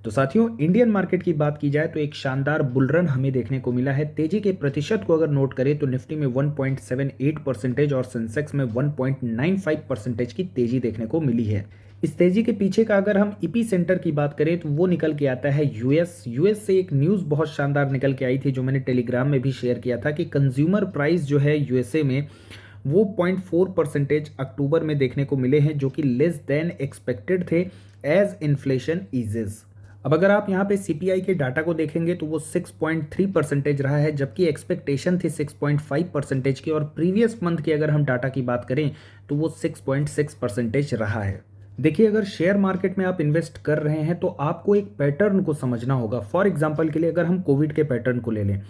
तो साथियों, Indian market की बात की जाए तो एक शानदार बुल रन हमें देखने को मिला है। तेजी के प्रतिशत को अगर नोट करें तो निफ्टी में 1.78% और सेंसेक्स में 1.95% की तेजी देखने को मिली है। इस तेजी के पीछे का अगर हम ईपी सेंटर की बात करें तो वो निकल के आता है यूएस से एक न्यूज़ बहुत शानदार निकल के आई थी जो मैंने टेलीग्राम में भी शेयर किया था कि कंज्यूमर प्राइस जो है यूएसए में वो 0.4% अक्टूबर में देखने को मिले हैं, जो कि लेस देन एक्सपेक्टेड थे एज इन्फ्लेशन ईजेस। अब अगर आप यहाँ पे सीपीआई के डाटा को देखेंगे तो वो 6.3% रहा है, जबकि एक्सपेक्टेशन थी 6.5% की, और प्रीवियस मंथ की अगर हम डाटा की बात करें तो वो 6.6% रहा है। देखिए, अगर शेयर मार्केट में आप इन्वेस्ट कर रहे हैं तो आपको एक पैटर्न को समझना होगा। फॉर एग्जांपल के लिए अगर हम कोविड के पैटर्न को ले लें,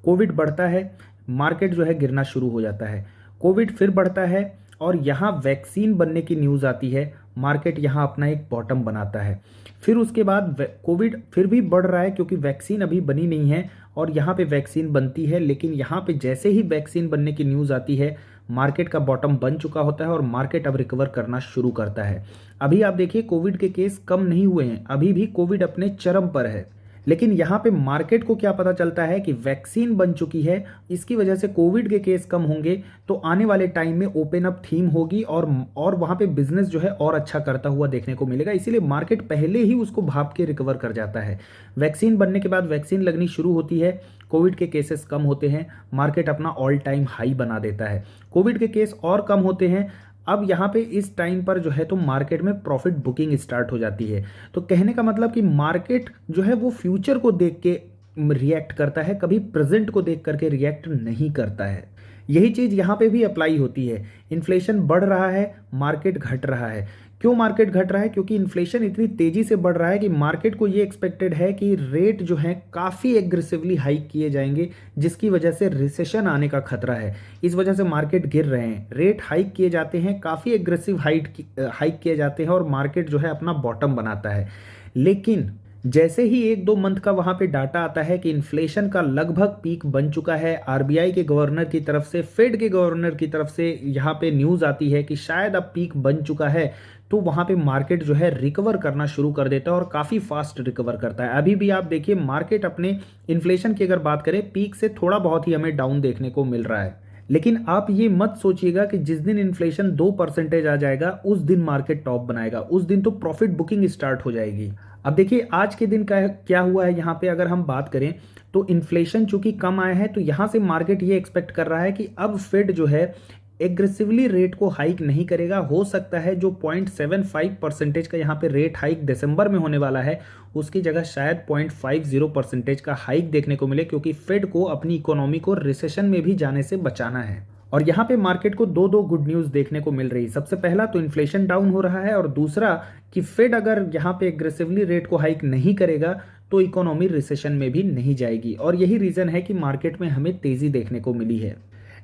कोविड बढ़ता है, मार्केट जो है गिरना शुरू हो जाता है। कोविड फिर बढ़ता है और यहाँ वैक्सीन बनने की न्यूज़ आती है, मार्केट यहाँ अपना एक बॉटम बनाता है। फिर उसके बाद कोविड फिर भी बढ़ रहा है क्योंकि वैक्सीन अभी बनी नहीं है, और यहाँ पे वैक्सीन बनती है, लेकिन यहाँ पे जैसे ही वैक्सीन बनने की न्यूज़ आती है, मार्केट का बॉटम बन चुका होता है और मार्केट अब रिकवर करना शुरू करता है। अभी आप देखिए, कोविड के केस कम नहीं हुए हैं, अभी भी कोविड अपने चरम पर है, लेकिन यहाँ पे मार्केट को क्या पता चलता है कि वैक्सीन बन चुकी है, इसकी वजह से कोविड के केस कम होंगे, तो आने वाले टाइम में ओपन अप थीम होगी और वहाँ पे बिजनेस जो है और अच्छा करता हुआ देखने को मिलेगा। इसीलिए मार्केट पहले ही उसको भाप के रिकवर कर जाता है। वैक्सीन बनने के बाद वैक्सीन लगनी शुरू होती है, कोविड के केसेस कम होते हैं, मार्केट अपना ऑल टाइम हाई बना देता है। कोविड के केस और कम होते हैं, अब यहाँ पे इस टाइम पर जो है तो मार्केट में प्रॉफिट बुकिंग स्टार्ट हो जाती है। तो कहने का मतलब कि मार्केट जो है वो फ्यूचर को देख के रिएक्ट करता है, कभी प्रेजेंट को देख करके रिएक्ट नहीं करता है। यही चीज़ यहाँ पे भी अप्लाई होती है। इन्फ्लेशन बढ़ रहा है, मार्केट घट रहा है। क्यों मार्केट घट रहा है? क्योंकि इन्फ्लेशन इतनी तेजी से बढ़ रहा है कि मार्केट को ये एक्सपेक्टेड है कि रेट जो है काफ़ी एग्रेसिवली हाइक किए जाएंगे, जिसकी वजह से रिसेशन आने का खतरा है। इस वजह से मार्केट गिर रहे हैं, रेट हाइक किए जाते हैं, काफ़ी एग्रेसिव हाइक किए जाते हैं और मार्केट जो है अपना बॉटम बनाता है। लेकिन जैसे ही एक दो मंथ का वहां पे डाटा आता है कि इन्फ्लेशन का लगभग पीक बन चुका है, आरबीआई के गवर्नर की तरफ से, फेड के गवर्नर की तरफ से यहाँ पे न्यूज़ आती है कि शायद अब पीक बन चुका है, तो वहाँ पे मार्केट जो है रिकवर करना शुरू कर देता है और काफ़ी फास्ट रिकवर करता है। अभी भी आप देखिए, मार्केट अपने इन्फ्लेशन की अगर बात करें, पीक से थोड़ा बहुत ही हमें डाउन देखने को मिल रहा है। लेकिन आप ये मत सोचिएगा कि जिस दिन इन्फ्लेशन 2% आ जाएगा उस दिन मार्केट टॉप बनाएगा, उस दिन तो प्रॉफिट बुकिंग स्टार्ट हो जाएगी। अब देखिए, आज के दिन का क्या हुआ है यहाँ पे अगर हम बात करें तो इन्फ्लेशन चूंकि कम आया है, तो यहाँ से मार्केट ये एक्सपेक्ट कर रहा है कि अब फेड जो है एग्रेसिवली रेट को हाइक नहीं करेगा। हो सकता है जो 0.75% का यहाँ पे रेट हाइक दिसंबर में होने वाला है, उसकी जगह शायद 0.50% का हाइक देखने को मिले, क्योंकि फेड को अपनी इकोनॉमी को रिसेशन में भी जाने से बचाना है। और यहाँ पे मार्केट को दो गुड न्यूज़ देखने को मिल रही है। सबसे पहला तो इन्फ्लेशन डाउन हो रहा है, और दूसरा कि फेड अगर यहाँ पे एग्रेसिवली रेट को हाइक नहीं करेगा तो इकोनॉमी रिसेशन में भी नहीं जाएगी। और यही रीज़न है कि मार्केट में हमें तेज़ी देखने को मिली है।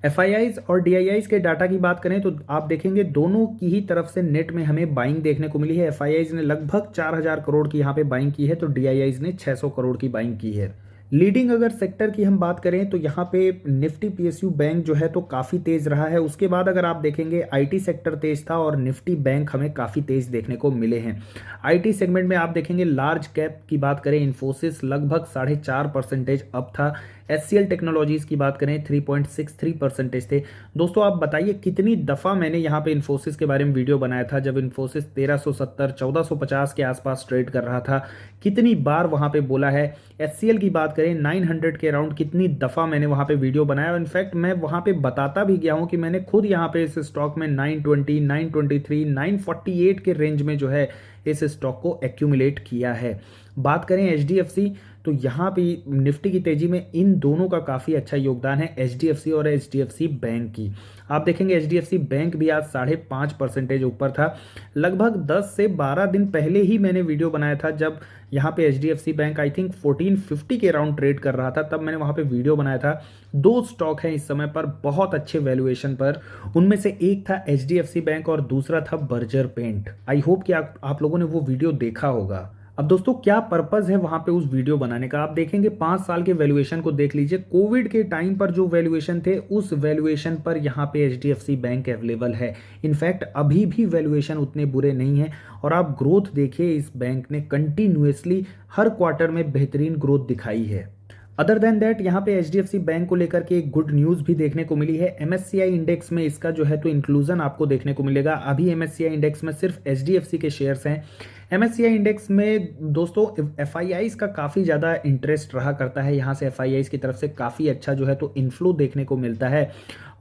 एफआईआईज और डीआईआईज के डाटा की बात करें तो आप देखेंगे दोनों की ही तरफ से नेट में हमें बाइंग देखने को मिली है। एफआईआईज ने लगभग 4000 करोड़ की यहाँ पे बाइंग की है, तो डीआईआईज ने 600 करोड़ की बाइंग की है। लीडिंग अगर सेक्टर की हम बात करें तो यहाँ पे निफ्टी पीएसयू बैंक जो है तो काफ़ी तेज़ रहा है। उसके बाद अगर आप देखेंगे आईटी सेक्टर तेज़ था और निफ्टी बैंक हमें काफ़ी तेज़ देखने को मिले हैं। आईटी सेगमेंट में आप देखेंगे लार्ज कैप की बात करें, इन्फोसिस लगभग 4.5% अप था। एचसीएल टेक्नोलॉजीज की बात करें 3.63% थे। दोस्तों आप बताइए कितनी दफ़ा मैंने यहाँ पे इन्फोसिस के बारे में वीडियो बनाया था, जब इन्फोसिस 1370 1450 के आसपास ट्रेड कर रहा था, कितनी बार वहाँ पे बोला है। एचसीएल की बात करें 900 के अराउंड कितनी दफ़ा मैंने वहाँ पे वीडियो बनाया। इनफैक्ट मैं वहाँ पे बताता भी गया हूँ कि मैंने खुद यहाँ पे इस स्टॉक में 920 923 948 के रेंज में जो है इस स्टॉक को एक्यूमुलेट किया है। बात करें एचडीएफसी, तो यहाँ पे निफ्टी की तेजी में इन दोनों का काफ़ी अच्छा योगदान है, एचडीएफसी और एचडीएफसी बैंक की। आप देखेंगे एचडीएफसी बैंक भी आज 5.5% ऊपर था। लगभग 10 से 12 दिन पहले ही मैंने वीडियो बनाया था, जब यहाँ पे एचडीएफसी बैंक आई थिंक 1450 के अराउंड ट्रेड कर रहा था, तब मैंने वहाँ पे वीडियो बनाया था। दो स्टॉक हैं इस समय पर बहुत अच्छे वैल्यूएशन पर, उनमें से एक था एचडीएफसी बैंक और दूसरा था बर्जर पेंट। आई होप कि आप लोगों ने वो वीडियो देखा होगा। अब दोस्तों क्या पर्पज़ है वहाँ पे उस वीडियो बनाने का, आप देखेंगे 5 साल के वैल्यूएशन को देख लीजिए। कोविड के टाइम पर जो वैल्यूएशन थे उस वैल्यूएशन पर यहाँ पे एचडीएफसी बैंक अवेलेबल है। इनफैक्ट अभी भी वैल्यूएशन उतने बुरे नहीं हैं और आप ग्रोथ देखिए, इस बैंक ने कंटिन्यूसली हर क्वार्टर में बेहतरीन ग्रोथ दिखाई है। अदर देन दैट यहाँ पे एचडीएफसी बैंक को लेकर के एक गुड न्यूज़ भी देखने को मिली है। एमएससीआई इंडेक्स में इसका जो है तो इंक्लूजन आपको देखने को मिलेगा। अभी एमएससीआई इंडेक्स में सिर्फ एचडीएफसी के शेयर्स हैं। एमएससीआई इंडेक्स में दोस्तों एफआईआईज का काफ़ी ज़्यादा इंटरेस्ट रहा करता है, यहाँ से एफआईआईज की तरफ से काफ़ी अच्छा जो है तो इन्फ्लो देखने को मिलता है।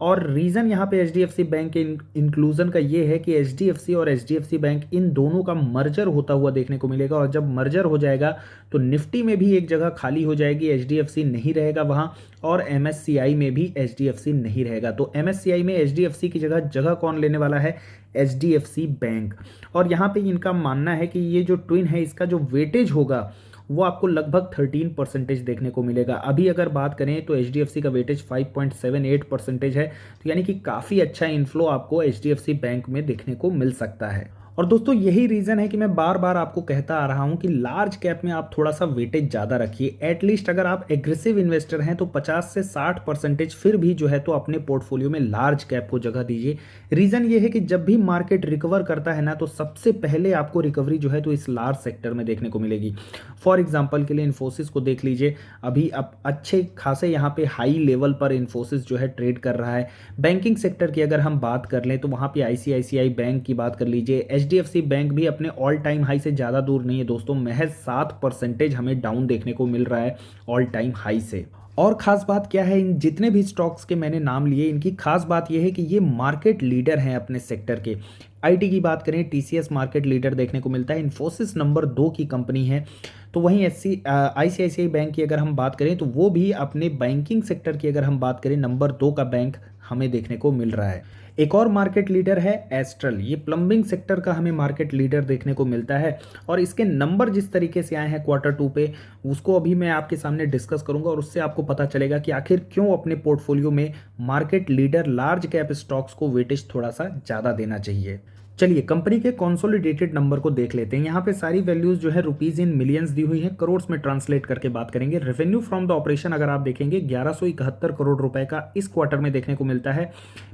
और रीज़न यहाँ पे एचडीएफसी बैंक के इंक्लूजन का ये है कि एचडीएफसी और एचडीएफसी बैंक इन दोनों का मर्जर होता हुआ देखने को मिलेगा, और जब मर्जर हो जाएगा तो निफ्टी में भी एक जगह खाली हो जाएगी, एचडीएफसी नहीं रहेगा वहाँ, और एमएससीआई में भी एचडीएफसी नहीं रहेगा। तो एमएससीआई में एचडीएफसी की जगह जगह कौन लेने वाला है? HDFC bank. और यहाँ पे इनका मानना है कि ये जो ट्विन है इसका जो वेटेज होगा वो आपको लगभग 13% देखने को मिलेगा। अभी अगर बात करें तो एचडीएफसी का वेटेज 5.78% है, तो यानी कि काफ़ी अच्छा इन्फ्लो आपको एचडीएफसी बैंक में देखने को मिल सकता है। और दोस्तों यही रीज़न है कि मैं बार बार आपको कहता आ रहा हूं कि लार्ज कैप में आप थोड़ा सा वेटेज ज़्यादा रखिए। एटलीस्ट अगर आप एग्रेसिव इन्वेस्टर हैं तो 50 से 60% फिर भी जो है तो अपने पोर्टफोलियो में लार्ज कैप को जगह दीजिए। रीज़न ये है कि जब भी मार्केट रिकवर करता है ना, तो सबसे पहले आपको रिकवरी जो है तो इस लार्ज सेक्टर में देखने को मिलेगी। फॉर एग्जाम्पल के लिए इन्फोसिस को देख लीजिए, अभी अब अच्छे खासे यहाँ पे हाई लेवल पर इन्फोसिस जो है ट्रेड कर रहा है। बैंकिंग सेक्टर की अगर हम बात कर लें तो वहाँ पे आईसीआईसीआई बैंक की बात कर लीजिए। एचडीएफसी बैंक भी अपने ऑल टाइम हाई से ज़्यादा दूर नहीं है दोस्तों, महज 7% हमें डाउन देखने को मिल रहा है ऑल टाइम हाई से। और ख़ास बात क्या है, इन जितने भी स्टॉक्स के मैंने नाम लिए, इनकी खास बात यह है कि ये मार्केट लीडर हैं अपने सेक्टर के। आईटी की बात करें, टीसीएस मार्केट लीडर देखने को मिलता है, इन्फोसिस नंबर 2 की कंपनी है। तो वहीं आईसीआईसीआई बैंक की अगर हम बात करें तो वो भी अपने बैंकिंग सेक्टर की अगर हम बात करें नंबर 2 का बैंक हमें देखने को मिल रहा है। एक और मार्केट लीडर है एस्ट्रल, ये प्लम्बिंग सेक्टर का हमें मार्केट लीडर देखने को मिलता है। और इसके नंबर जिस तरीके से आए हैं Q2 पे, उसको अभी मैं आपके सामने डिस्कस करूंगा और उससे आपको पता चलेगा कि आखिर क्यों अपने पोर्टफोलियो में market leader large cap stocks को वेटेज थोड़ा सा ज़्यादा देना चाहिए। चलिए कंपनी के कंसोलिडेटेड नंबर को देख लेते हैं। यहाँ पे सारी वैल्यूज जो है रुपीज इन मिलियंस दी हुई है, करोड़ में ट्रांसलेट करके बात करेंगे। रेवेन्यू फ्रॉम द ऑपरेशन अगर आप देखेंगे 1171 करोड़ रुपए का इस क्वार्टर में देखने को मिलता है।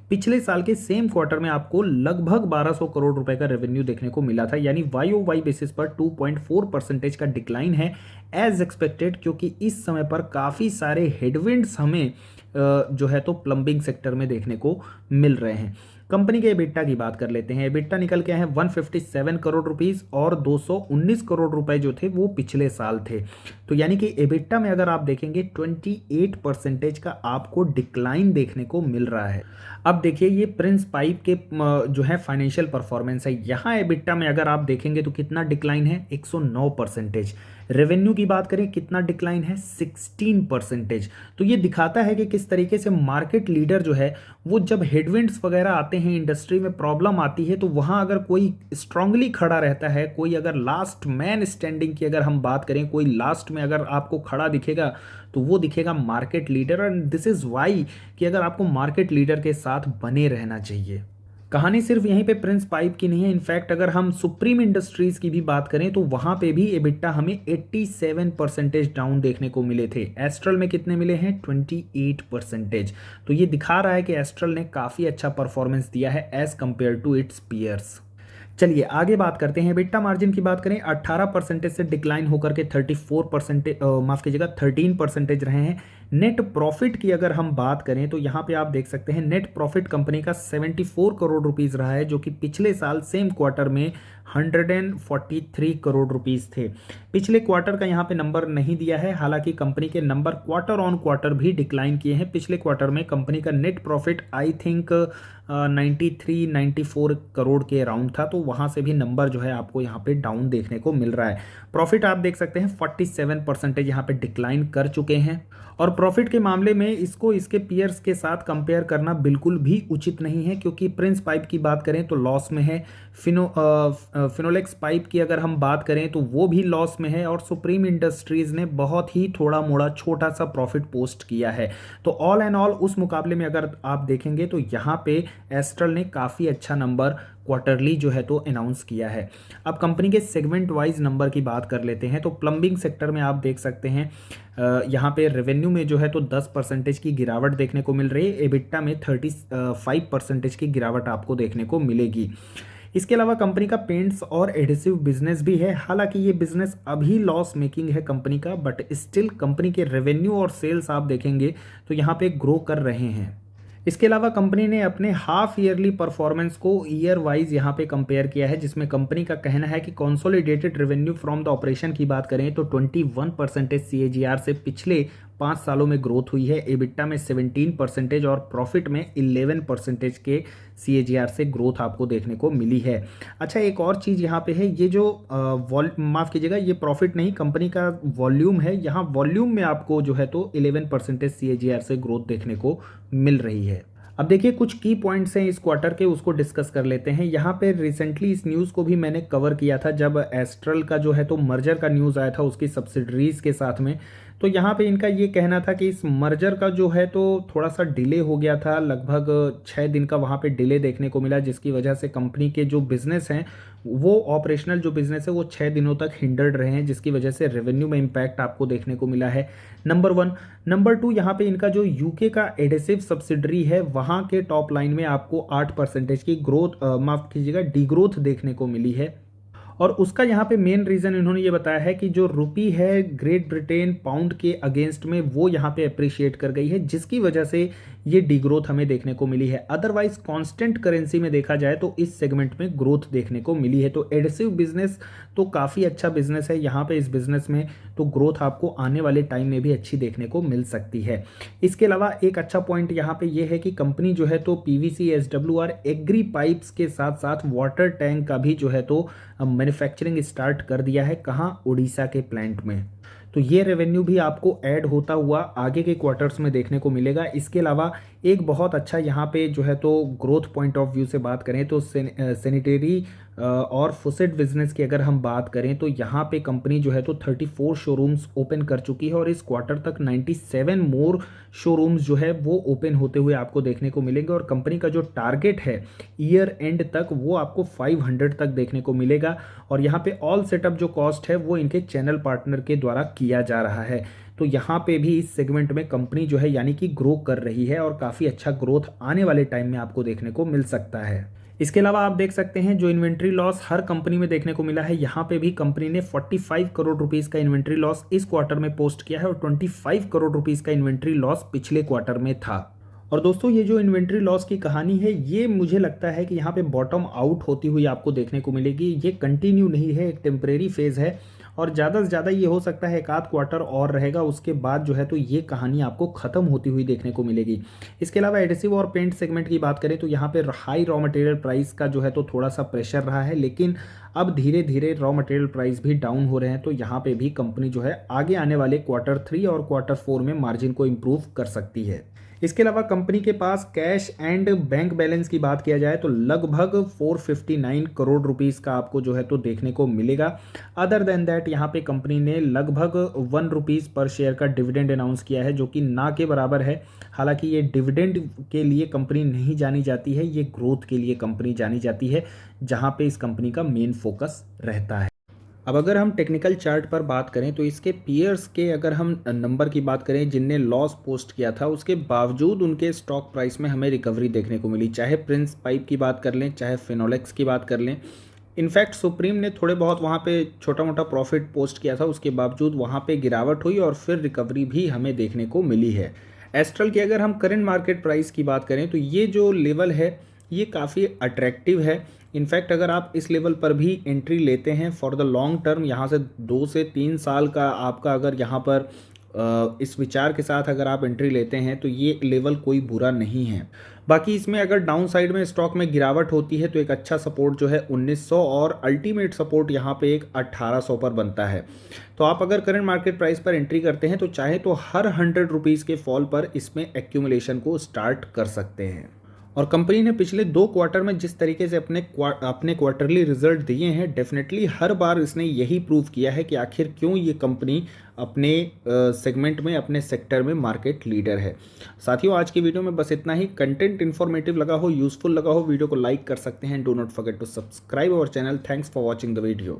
पिछले साल के सेम क्वार्टर में आपको लगभग 1200 करोड़ रुपए का रेवेन्यू देखने को मिला था, यानी YOY बेसिस पर 2.4% का डिक्लाइन है एज एक्सपेक्टेड, क्योंकि इस समय पर काफ़ी सारे हेडविंड्स हमें जो है तो प्लम्बिंग सेक्टर में देखने को मिल रहे हैं। कंपनी के एबिटा की बात कर लेते हैं। एबिटा निकल के आए हैं 157 करोड़ रुपीस और 219 करोड़ रुपए जो थे वो पिछले साल थे। तो यानी कि एबिटा में अगर आप देखेंगे 28% का आपको डिक्लाइन देखने को मिल रहा है। अब देखिए ये प्रिंस पाइप के जो है फाइनेंशियल परफॉर्मेंस है, यहाँ एबिटा में अगर आप देखेंगे तो कितना डिक्लाइन है? 109%। रेवेन्यू की बात करें कितना डिक्लाइन है? 16%। तो ये दिखाता है कि किस तरीके से मार्केट लीडर जो है वो जब हेडविंड्स वगैरह आते हैं, इंडस्ट्री में प्रॉब्लम आती है, तो वहाँ अगर कोई स्ट्रांगली खड़ा रहता है, कोई अगर लास्ट मैन स्टैंडिंग की अगर हम बात करें, कोई लास्ट में अगर आपको खड़ा दिखेगा तो वो दिखेगा market leader. And this is why कि अगर आपको मार्केट लीडर के साथ बने रहना चाहिए। कहानी सिर्फ यहीं पे प्रिंस पाइप की नहीं है, इनफैक्ट अगर हम सुप्रीम इंडस्ट्रीज की भी बात करें तो वहां पे भी एबिटा हमें 87% डाउन देखने को मिले थे। एस्ट्रल में कितने मिले हैं? 28%। तो ये दिखा रहा है कि एस्ट्रल ने काफ़ी अच्छा परफॉर्मेंस दिया है as compared to its peers. चलिए आगे बात करते हैं। एबिटा मार्जिन की बात करें 18% से डिक्लाइन होकर के 34%, माफ कीजिएगा 13% रहे हैं। नेट प्रॉफिट की अगर हम बात करें तो यहाँ पे आप देख सकते हैं नेट प्रॉफिट कंपनी का 74 करोड़ रुपीस रहा है, जो कि पिछले साल सेम क्वार्टर में 143 करोड़ रुपीस थे। पिछले क्वार्टर का यहाँ पे नंबर नहीं दिया है, हालांकि कंपनी के नंबर क्वार्टर ऑन क्वार्टर भी डिक्लाइन किए हैं। पिछले क्वार्टर में कंपनी का net profit I think 93-94 crore के अराउंड था, तो वहाँ से भी नंबर जो है आपको यहाँ पे डाउन देखने को मिल रहा है। प्रॉफिट आप देख सकते हैं 47% यहाँ पे डिक्लाइन कर चुके हैं। और प्रॉफिट के मामले में इसको इसके पीयर्स के साथ कंपेयर करना बिल्कुल भी उचित नहीं है, क्योंकि प्रिंस पाइप की बात करें तो लॉस में है, फिनोलेक्स पाइप की अगर हम बात करें तो वो भी लॉस में है, और सुप्रीम इंडस्ट्रीज ने बहुत ही थोड़ा मोड़ा छोटा सा प्रॉफिट पोस्ट किया है। तो ऑल एंड ऑल उस मुकाबले में अगर आप देखेंगे तो यहाँ पे एस्ट्रल ने काफ़ी अच्छा नंबर क्वार्टरली जो है तो अनाउंस किया है। अब कंपनी के सेगमेंट वाइज नंबर की बात कर लेते हैं तो प्लम्बिंग सेक्टर में आप देख सकते हैं यहाँ पे रेवेन्यू में जो है तो 10% की गिरावट देखने को मिल रही है, एबिटा में 35% की गिरावट आपको देखने को मिलेगी। इसके अलावा कंपनी का पेंट्स और एडिसिव बिजनेस भी है, हालांकि ये बिजनेस अभी लॉस मेकिंग है कंपनी का, बट स्टिल कंपनी के रेवेन्यू और सेल्स आप देखेंगे तो यहाँ पे ग्रो कर रहे हैं। इसके अलावा कंपनी ने अपने हाफ ईयरली परफॉर्मेंस को ईयर वाइज यहाँ पे कंपेयर किया है, जिसमें कंपनी का कहना है कि consolidated revenue from the operation की बात करें तो 21% CAGR से पिछले 5 सालों में ग्रोथ हुई है, एबिटा में 17% और प्रॉफिट में 11% के CAGR से ग्रोथ आपको देखने को मिली है। अच्छा, एक और चीज़ यहाँ पे है, ये जो माफ़ कीजिएगा, ये प्रॉफिट नहीं कंपनी का वॉल्यूम है, यहाँ वॉल्यूम में आपको जो है तो 11% CAGR से ग्रोथ देखने को मिल रही है। अब देखिए कुछ की पॉइंट्स हैं इस क्वार्टर के, उसको डिस्कस कर लेते हैं। यहाँ पे रिसेंटली इस न्यूज़ को भी मैंने कवर किया था जब एस्ट्रल का जो है तो मर्जर का न्यूज़ आया था उसकी सब्सिडरीज के साथ में। तो यहाँ पे इनका ये कहना था कि इस मर्जर का जो है तो थोड़ा सा डिले हो गया था, लगभग 6 दिन का वहाँ पे डिले देखने को मिला, जिसकी वजह से कंपनी के जो बिजनेस हैं वो ऑपरेशनल जो बिजनेस है वो 6 दिनों तक हिंडर्ड रहे हैं, जिसकी वजह से रेवेन्यू में इम्पैक्ट आपको देखने को मिला है, नंबर 1। नंबर 2, यहाँ पे इनका जो यूके का एडेसिव सब्सिडरी है वहाँ के टॉप लाइन में आपको 8% की ग्रोथ माफ़ कीजिएगा डी ग्रोथ देखने को मिली है। और उसका यहाँ पे मेन रीज़न इन्होंने ये बताया है कि जो रुपी है ग्रेट ब्रिटेन पाउंड के अगेंस्ट में वो यहाँ पे अप्रिशिएट कर गई है, जिसकी वजह से ये डिग्रोथ हमें देखने को मिली है। अदरवाइज कांस्टेंट करेंसी में देखा जाए तो इस सेगमेंट में ग्रोथ देखने को मिली है। तो एडेसिव बिजनेस तो काफ़ी अच्छा बिजनेस है, यहाँ पे इस बिजनेस में तो ग्रोथ आपको आने वाले टाइम में भी अच्छी देखने को मिल सकती है। इसके अलावा एक अच्छा पॉइंट यहाँ पे ये है कि कंपनी जो है तो PVC SWR एग्री पाइप्स के साथ साथ वाटर टैंक का भी जो है तो मैन्युफैक्चरिंग स्टार्ट कर दिया है, कहाँ, उड़ीसा के प्लांट में। तो ये रेवेन्यू भी आपको ऐड होता हुआ आगे के क्वार्टर्स में देखने को मिलेगा। इसके अलावा एक बहुत अच्छा यहाँ पे जो है तो ग्रोथ पॉइंट ऑफ व्यू से बात करें तो सैनिटरी और फुसेट बिजनेस की अगर हम बात करें तो यहाँ पे कंपनी जो है तो 34 शोरूम्स ओपन कर चुकी है और इस क्वार्टर तक 97 मोर शोरूम्स जो है वो ओपन होते हुए आपको देखने को मिलेंगे और कंपनी का जो टारगेट है ईयर एंड तक वो आपको 500 तक देखने को मिलेगा। और यहाँ पे ऑल सेटअप जो कॉस्ट है वो इनके चैनल पार्टनर के द्वारा किया जा रहा है। तो यहाँ पे भी इस सेगमेंट में कंपनी जो है यानी कि ग्रो कर रही है और काफ़ी अच्छा ग्रोथ आने वाले टाइम में आपको देखने को मिल सकता है। इसके अलावा आप देख सकते हैं जो इन्वेंट्री लॉस हर कंपनी में देखने को मिला है, यहाँ पे भी कंपनी ने 45 करोड़ रुपीस का इन्वेंट्री लॉस इस क्वार्टर में पोस्ट किया है और 25 करोड़ रुपीस का इन्वेंट्री लॉस पिछले क्वार्टर में था। और दोस्तों ये जो इन्वेंट्री लॉस की कहानी है ये मुझे लगता है कि यहाँ पे बॉटम आउट होती हुई आपको देखने को मिलेगी, ये कंटिन्यू नहीं है, एक टेम्परेरी फेज़ है और ज़्यादा से ज़्यादा ये हो सकता है एक आध क्वार्टर और रहेगा, उसके बाद जो है तो ये कहानी आपको ख़त्म होती हुई देखने को मिलेगी। इसके अलावा एडिसिव और पेंट सेगमेंट की बात करें तो यहाँ पे हाई रॉ मटेरियल प्राइस का जो है तो थोड़ा सा प्रेशर रहा है, लेकिन अब धीरे धीरे रॉ मटेरियल प्राइस भी डाउन हो रहे हैं, तो यहाँ पे भी कंपनी जो है आगे आने वाले Q3 और Q4 में मार्जिन को इम्प्रूव कर सकती है। इसके अलावा कंपनी के पास कैश एंड बैंक बैलेंस की बात किया जाए तो लगभग 459 करोड़ रुपीस का आपको जो है तो देखने को मिलेगा। अदर देन दैट यहाँ पे कंपनी ने लगभग 1 रुपीज़ पर शेयर का डिविडेंड अनाउंस किया है, जो कि ना के बराबर है। हालांकि ये डिविडेंड के लिए कंपनी नहीं जानी जाती है, ये ग्रोथ के लिए कंपनी जानी जाती है, जहाँ पे इस कंपनी का मेन फोकस रहता है। अब अगर हम टेक्निकल चार्ट पर बात करें तो इसके पीयर्स के अगर हम नंबर की बात करें जिनने लॉस पोस्ट किया था, उसके बावजूद उनके स्टॉक प्राइस में हमें रिकवरी देखने को मिली। चाहे प्रिंस पाइप की बात कर लें, चाहे फिनोलेक्स की बात कर लें, इनफैक्ट सुप्रीम ने थोड़े बहुत वहाँ पे छोटा मोटा प्रॉफिट पोस्ट किया था, उसके बावजूद वहाँ पे गिरावट हुई और फिर रिकवरी भी हमें देखने को मिली है। एस्ट्रल की अगर हम करंट मार्केट प्राइस की बात करें तो ये जो लेवल है ये काफ़ी अट्रैक्टिव है। इनफैक्ट अगर आप इस लेवल पर भी एंट्री लेते हैं फॉर द लॉन्ग टर्म, यहाँ से 2 से 3 साल का आपका अगर यहाँ पर इस विचार के साथ अगर आप एंट्री लेते हैं तो ये लेवल कोई बुरा नहीं है। बाकी इसमें अगर डाउन साइड में स्टॉक में गिरावट होती है तो एक अच्छा सपोर्ट जो है 1900 और अल्टीमेट सपोर्ट यहाँ पे एक 1800 पर बनता है। तो आप अगर करंट मार्केट प्राइस पर एंट्री करते हैं तो चाहे तो हर 100 रुपीज़ के फॉल पर इसमें एक्यूमुलेशन को स्टार्ट कर सकते हैं। और कंपनी ने पिछले 2 क्वार्टर में जिस तरीके से अपने क्वार्टरली रिजल्ट दिए हैं, डेफिनेटली हर बार इसने यही प्रूव किया है कि आखिर क्यों ये कंपनी अपने सेगमेंट में, अपने सेक्टर में मार्केट लीडर है। साथियों, आज की वीडियो में बस इतना ही। कंटेंट इन्फॉर्मेटिव लगा हो, यूजफुल लगा हो, वीडियो को लाइक कर सकते हैं। Do not forget to subscribe our channel. Thanks for watching the video.